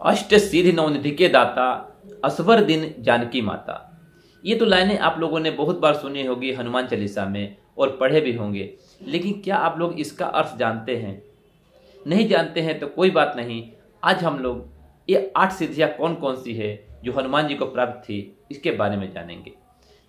अष्ट सिद्धि नवनिधि के दाता, असवर दिन जानकी माता। ये तो लाइनें आप लोगों ने बहुत बार सुनी होगी हनुमान चालीसा में और पढ़े भी होंगे, लेकिन क्या आप लोग इसका अर्थ जानते हैं? नहीं जानते हैं तो कोई बात नहीं। आज हम लोग ये 8 सिद्धियाँ कौन कौन सी है जो हनुमान जी को प्राप्त थी, इसके बारे में जानेंगे।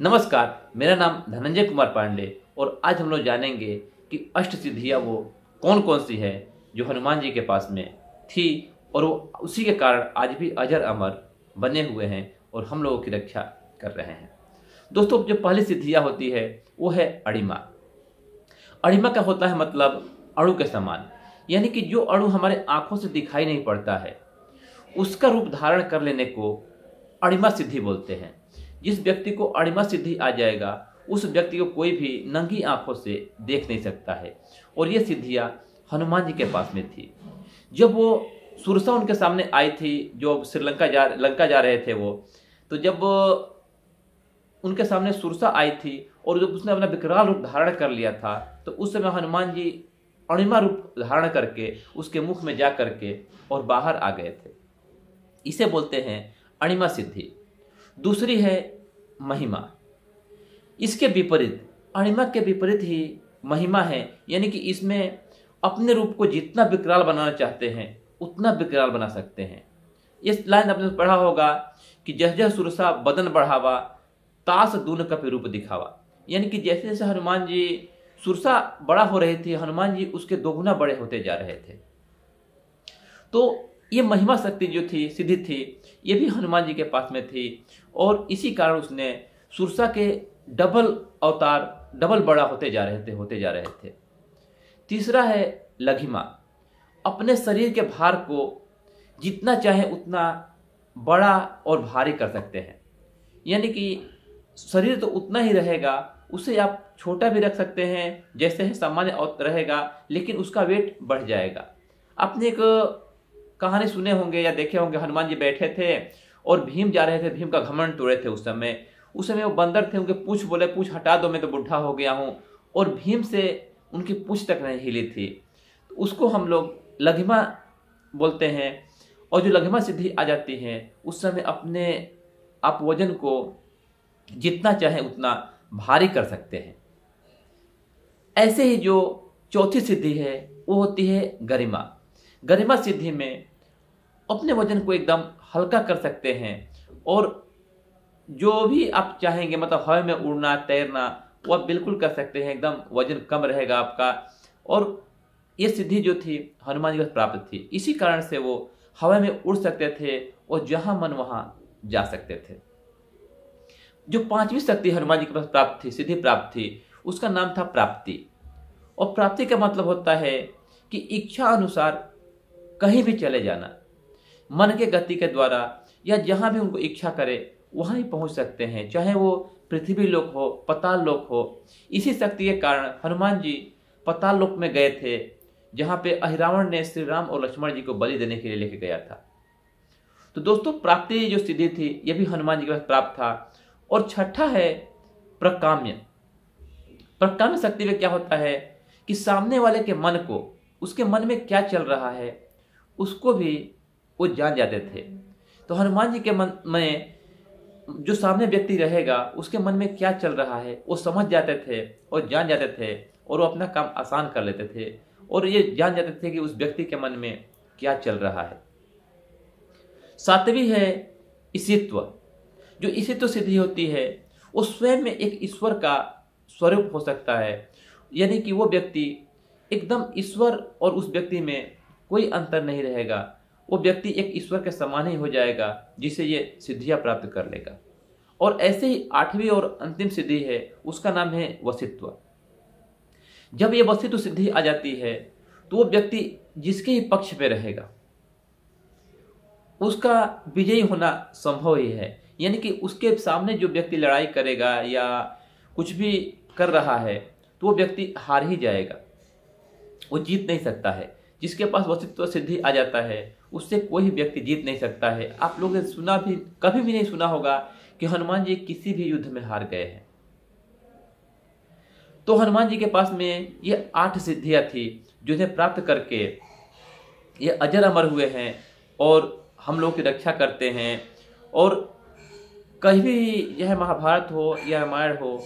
नमस्कार, मेरा नाम धनंजय कुमार पांडे और आज हम लोग जानेंगे कि अष्ट सिद्धियाँ वो कौन कौन सी है जो हनुमान जी के पास में थी और वो उसी के कारण आज भी अजर अमर बने हुए हैं और हम लोगों की रक्षा कर रहे हैं। दोस्तों, जो पहली सिद्धियाँ होती है वो है अणिमा। अणिमा का होता है मतलब अणु के समान, यानी कि जो अणु हमारे आंखों से दिखाई नहीं पड़ता है उसका रूप धारण कर लेने को अणिमा सिद्धि बोलते हैं। जिस व्यक्ति को अणिमा सिद्धि आ जाएगा उस व्यक्ति को कोई भी नंगी आंखों से देख नहीं सकता है। और ये सिद्धियाँ हनुमान जी के पास में थी। जब वो सुरसा उनके सामने आई थी, जो लंका जा रहे थे वो, तो जब उनके सामने सुरसा आई थी और जब उसने अपना विकराल रूप धारण कर लिया था तो उस समय हनुमान जी अणिमा रूप धारण करके उसके मुख में जा करके और बाहर आ गए थे। इसे बोलते हैं अणिमा सिद्धि। दूसरी है महिमा। इसके विपरीत, अणिमा के विपरीत ही महिमा है, यानी कि इसमें अपने रूप को जितना विकराल बनाना चाहते हैं उतना विकराल बना सकते हैं। इस लाइन आपने पढ़ा होगा कि जह जह सुरसा बदन बढ़ावा, तास दून कपि रूप दिखावा। यानी कि जैसे जैसे हनुमान जी सुरसा बड़ा हो रही थी, हनुमान जी उसके दोगुना बड़े होते जा रहे थे। तो ये महिमा शक्ति जो थी, सिद्धि थी, ये भी हनुमान जी के पास में थी और इसी कारण उसने सुरसा के डबल अवतार, डबल बड़ा होते जा रहे थे। तीसरा है लघिमा। अपने शरीर के भार को जितना चाहे उतना बड़ा और भारी कर सकते हैं, यानी कि शरीर तो उतना ही रहेगा, उसे आप छोटा भी रख सकते हैं जैसे है सामान्य रहेगा, लेकिन उसका वेट बढ़ जाएगा। आपने एक कहानी सुने होंगे या देखे होंगे, हनुमान जी बैठे थे और भीम जा रहे थे, भीम का घमंड तोड़े थे। उस समय वो बंदर थे, उनके पूंछ बोले पूंछ हटा दो, मैं तो बुढ़ा हो गया हूँ, और भीम से उनकी पूंछ तक नहीं हिली थी। तो उसको हम लोग लघिमा बोलते हैं। और जो लघिमा सिद्धि आ जाती है उस समय अपने आप वजन को जितना चाहे उतना भारी कर सकते हैं। ऐसे ही जो चौथी सिद्धि है वो होती है गरिमा। गरिमा सिद्धि में अपने वजन को एकदम हल्का कर सकते हैं और जो भी आप चाहेंगे, मतलब हवा में उड़ना, तैरना, वो आप बिल्कुल कर सकते हैं। एकदम वजन कम रहेगा आपका। और ये सिद्धि जो थी हनुमान जी को प्राप्त थी, इसी कारण से वो हवा में उड़ सकते थे और जहां मन वहां जा सकते थे। जो पांचवी शक्ति हनुमान जी के पास प्राप्त थी, सिद्धि प्राप्त थी, उसका नाम था प्राप्ति। और प्राप्ति का मतलब होता है कि इच्छा अनुसार कहीं भी चले जाना, मन के गति के द्वारा, या जहां भी उनको इच्छा करे वहां ही पहुंच सकते हैं, चाहे वो पृथ्वी लोक हो, पाताल लोक हो। इसी शक्ति के कारण हनुमान जी पाताल लोक में गए थे, जहां पे अहिरावण ने श्री राम और लक्ष्मण जी को बलि देने के लिए लेके गया था। तो दोस्तों, प्राप्ति जो सिद्धि थी यह भी हनुमान जी के पास प्राप्त था। और छठा है प्रकाम्य। प्रकाम्य शक्ति में क्या होता है कि सामने वाले के मन को, उसके मन में क्या चल रहा है उसको भी वो जान जाते थे। तो हनुमान जी के मन में जो सामने व्यक्ति रहेगा उसके मन में क्या चल रहा है वो समझ जाते थे और जान जाते थे और वो अपना काम आसान कर लेते थे और ये जान जाते थे कि उस व्यक्ति के मन में क्या चल रहा है। सातवीं है ईशित्व। जो ईशित्व सिद्धि होती है वो स्वयं में एक ईश्वर का स्वरूप हो सकता है, यानी कि वो व्यक्ति एकदम ईश्वर और उस व्यक्ति में कोई अंतर नहीं रहेगा। वो व्यक्ति एक ईश्वर के समान ही हो जाएगा जिसे ये सिद्धियां प्राप्त कर लेगा। और ऐसे ही आठवीं और अंतिम सिद्धि है, उसका नाम है वशित्व। जब ये वशित्व सिद्धि आ जाती है तो वो व्यक्ति जिसके ही पक्ष पे रहेगा उसका विजयी होना संभव ही है। यानी कि उसके सामने जो व्यक्ति लड़ाई करेगा या कुछ भी कर रहा है तो वो व्यक्ति हार ही जाएगा, वो जीत नहीं सकता है। जिसके पास वशित्व सिद्धि आ जाता है उससे कोई व्यक्ति जीत नहीं सकता है। आप लोगों ने सुना भी, कभी भी नहीं सुना होगा कि हनुमान जी किसी भी युद्ध में हार गए हैं। तो हनुमान जी के पास में ये 8 सिद्धियां थी जिन्हें प्राप्त करके ये अजर अमर हुए हैं और हम लोग की रक्षा करते हैं। और कहीं भी यह महाभारत हो या रामायण हो,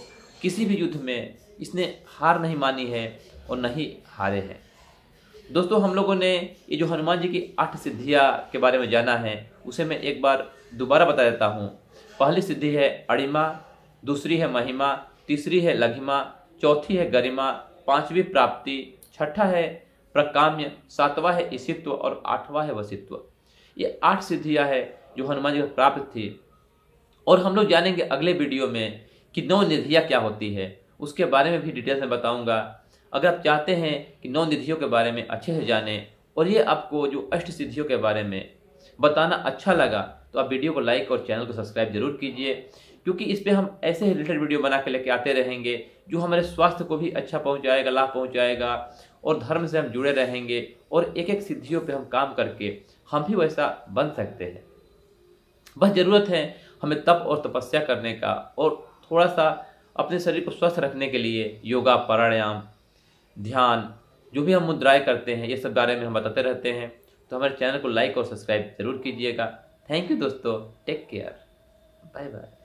किसी भी युद्ध में इसने हार नहीं मानी है और नहीं हारे हैं। दोस्तों, हम लोगों ने ये जो हनुमान जी की 8 सिद्धियाँ के बारे में जाना है, उसे मैं एक बार दोबारा बता देता हूँ। पहली सिद्धि है अणिमा, दूसरी है महिमा, तीसरी है लघिमा, चौथी है गरिमा, पांचवी प्राप्ति, छठा है प्रकाम्य, सातवां है ईशित्व और आठवां है वशित्व। ये 8 सिद्धियां है जो हनुमान जी को प्राप्त थी। और हम लोग जानेंगे अगले वीडियो में कि 9 निधियां क्या होती है, उसके बारे में भी डिटेल्स में बताऊंगा। अगर आप चाहते हैं कि 9 निधियों के बारे में अच्छे से जानें और ये आपको जो अष्ट सिद्धियों के बारे में बताना अच्छा लगा, तो आप वीडियो को लाइक और चैनल को सब्सक्राइब जरूर कीजिए, क्योंकि इस पे हम ऐसे ही रिलेटेड वीडियो बना के लेके आते रहेंगे जो हमारे स्वास्थ्य को भी अच्छा पहुंचाएगा, लाभ पहुंचाएगा, और धर्म से हम जुड़े रहेंगे और एक एक सिद्धियों पे हम काम करके हम भी वैसा बन सकते हैं। बस जरूरत है हमें तप और तपस्या करने का, और थोड़ा सा अपने शरीर को स्वस्थ रखने के लिए योगा, प्राणायाम, ध्यान, जो भी हम मुद्राएं करते हैं, ये सब बारे में हम बताते रहते हैं। तो हमारे चैनल को लाइक और सब्सक्राइब जरूर कीजिएगा। थैंक यू दोस्तों, टेक केयर, बाय बाय।